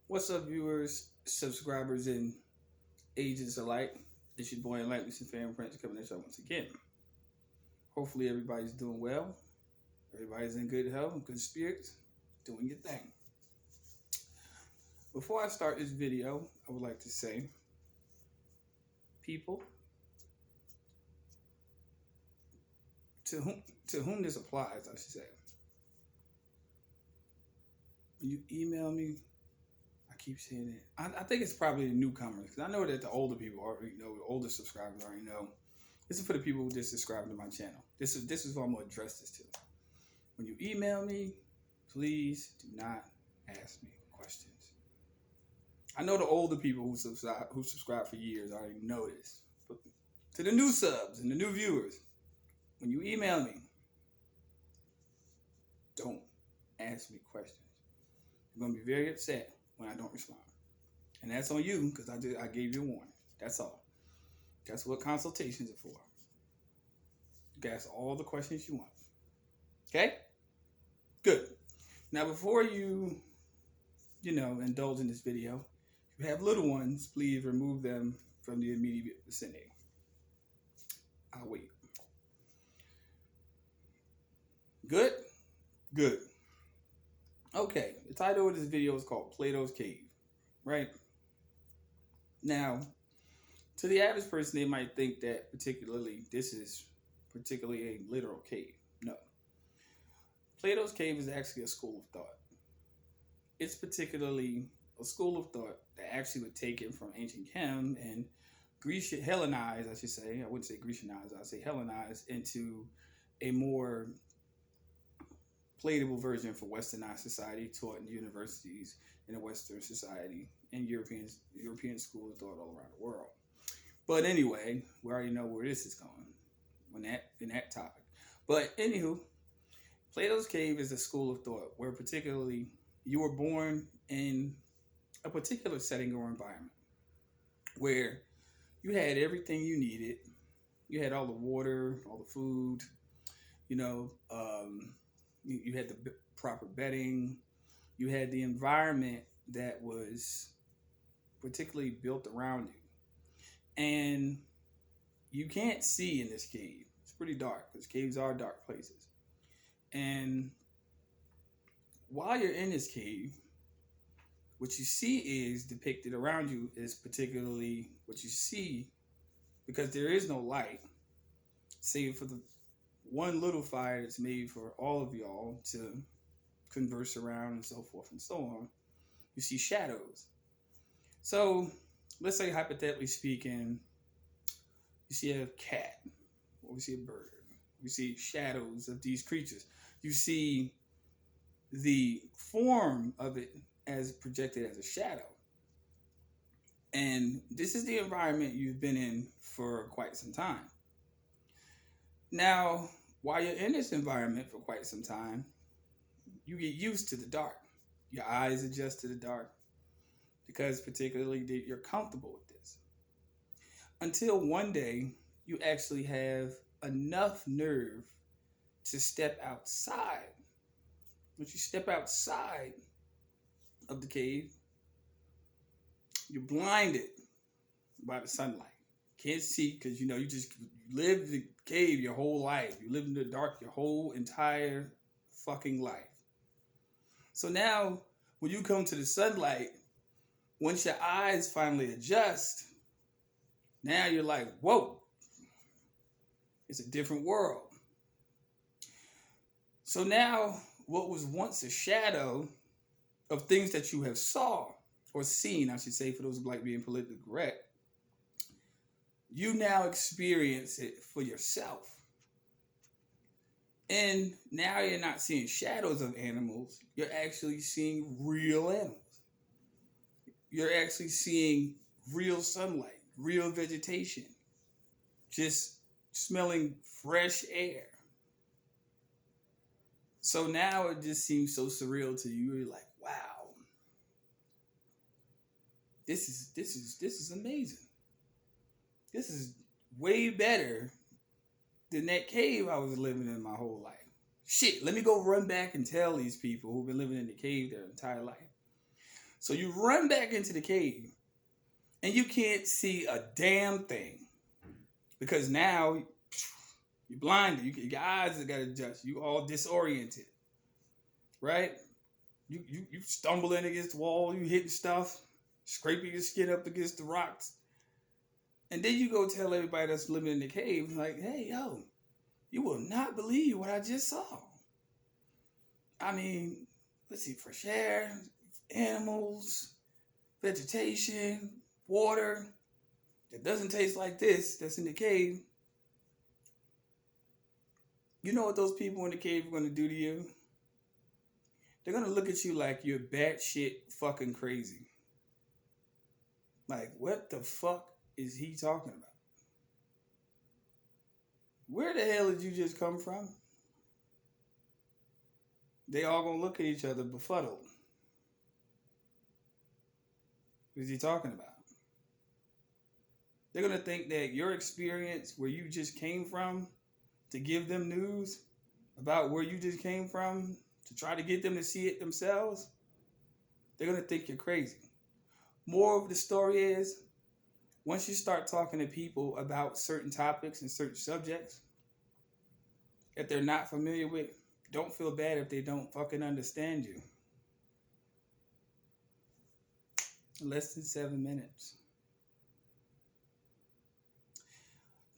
What's up, viewers, subscribers, and agents alike? It's your boy Enlightened Luciferian Prince coming at y'all once again. Hopefully, everybody's doing well. Everybody's in good health and good spirits, doing your thing. Before I start this video, I would like to say, people, to whom this applies, I should say. When you email me, I keep saying it. I think it's probably the newcomers because I know that the older people already know, the older subscribers already know. This is for the people who just subscribe to my channel. This is what I'm gonna address this to. When you email me, please do not ask me questions. I know the older people who subscribe for years already know this. But to the new subs and the new viewers, when you email me, don't ask me questions. You're gonna be very upset when I don't respond. And that's on you because I gave you a warning. That's all. That's what consultations are for. You can ask all the questions you want. Okay? Good. Now before you indulge in this video, if you have little ones, please remove them from the immediate vicinity. I'll wait. Good? Good. Okay, the title of this video is called Plato's Cave, right? Now, to the average person, they might think that this is particularly a literal cave. No. Plato's Cave is actually a school of thought. It's particularly a school of thought that actually was taken from ancient Chem and Hellenized, I should say. I wouldn't say Grecianized, I'd say Hellenized into a more palatable version for Westernized society taught in universities in a Western society and European school of thought all around the world. But anyway, we already know where this is going in that topic. But anywho, Plato's Cave is a school of thought where particularly you were born in a particular setting or environment where you had everything you needed. You had all the water, all the food, you had the proper bedding. You had the environment that was particularly built around you. And you can't see in this cave. It's pretty dark because caves are dark places. And while you're in this cave, what you see is depicted around you is particularly what you see because there is no light, save for the one little fire that's made for all of y'all to converse around and so forth and so on. You see shadows. So let's say, hypothetically speaking, you see a cat or you see a bird. You see shadows of these creatures. You see the form of it as projected as a shadow. And this is the environment you've been in for quite some time. Now, while you're in this environment for quite some time, you get used to the dark. Your eyes adjust to the dark because particularly you're comfortable with this. Until one day, you actually have enough nerve to step outside. Once you step outside of the cave, you're blinded by the sunlight. Can't see because you live the cave your whole life. You live in the dark your whole entire fucking life. So now when you come to the sunlight, once your eyes finally adjust, now you're like, whoa, it's a different world. So now what was once a shadow of things that you have saw or seen, I should say, for those who like being politically correct, you now experience it for yourself. And now you're not seeing shadows of animals. You're actually seeing real animals. You're actually seeing real sunlight, real vegetation, just smelling fresh air. So now it just seems so surreal to you. You're like, wow, this is amazing. This is way better than that cave I was living in my whole life. Shit, let me go run back and tell these people who've been living in the cave their entire life. So you run back into the cave and you can't see a damn thing because now you're blinded. Your eyes have got to adjust. You all disoriented, right? You stumbling against the wall. You hitting stuff, scraping your skin up against the rocks. And then you go tell everybody that's living in the cave, like, hey, yo, you will not believe what I just saw. I mean, let's see, fresh air, animals, vegetation, water that doesn't taste like this, that's in the cave. You know what those people in the cave are going to do to you? They're going to look at you like you're batshit fucking crazy. Like, what the fuck is he talking about? Where the hell did you just come from? They all gonna look at each other befuddled. What is he talking about? They're gonna think that your experience where you just came from to give them news about where you just came from to try to get them to see it themselves, they're gonna think you're crazy. More of the story is, once you start talking to people about certain topics and certain subjects that they're not familiar with, don't feel bad if they don't fucking understand you. Less than 7 minutes.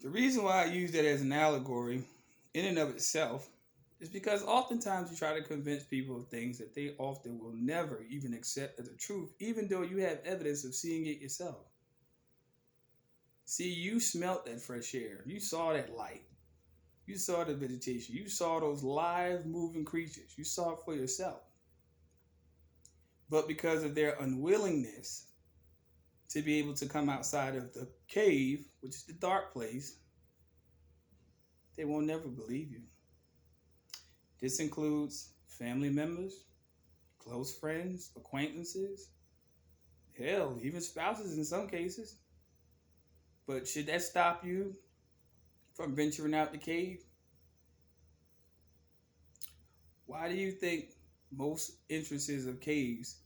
The reason why I use that as an allegory in and of itself is because oftentimes you try to convince people of things that they often will never even accept as the truth, even though you have evidence of seeing it yourself. See, you smelt that fresh air. You saw that light. You saw the vegetation. You saw those live moving creatures. You saw it for yourself. But because of their unwillingness to be able to come outside of the cave, which is the dark place, they will never believe you. This includes family members, close friends, acquaintances, hell, even spouses in some cases. But should that stop you from venturing out the cave? Why do you think most entrances of caves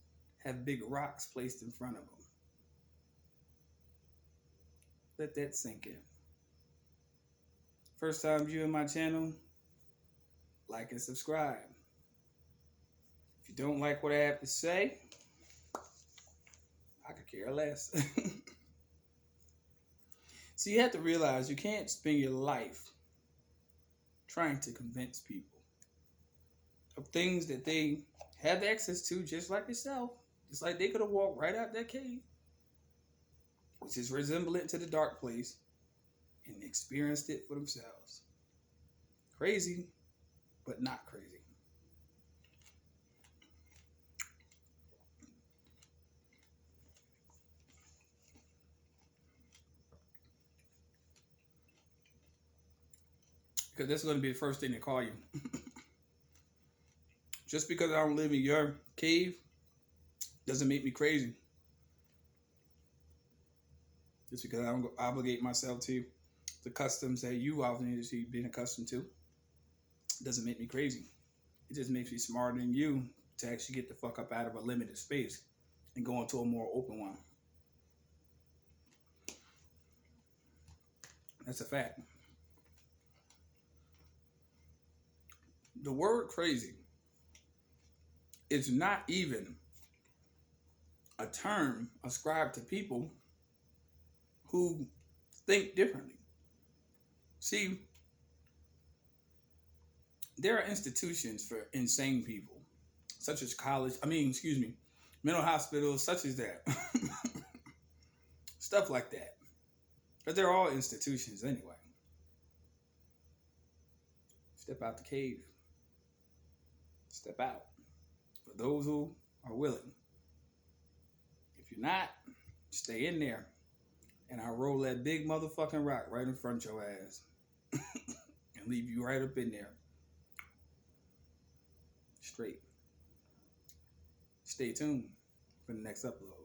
have big rocks placed in front of them? Let that sink in. First time viewing my channel, like and subscribe. If you don't like what I have to say, I could care less. So you have to realize you can't spend your life trying to convince people of things that they have access to just like yourself. Just like they could have walked right out that cave, which is resemblant to the dark place, and experienced it for themselves. Crazy, but not crazy. Because that's going to be the first thing they call you. Just because I don't live in your cave doesn't make me crazy. Just because I don't obligate myself to the customs that you obviously been accustomed to doesn't make me crazy. It just makes me smarter than you to actually get the fuck up out of a limited space and go into a more open one. That's a fact. The word crazy is not even a term ascribed to people who think differently. See, there are institutions for insane people, such as mental hospitals, such as that. Stuff like that. But they're all institutions anyway. Step out the cave. Step out. For those who are willing. If you're not, stay in there. And I'll roll that big motherfucking rock right in front of your ass. And leave you right up in there. Straight. Stay tuned for the next upload.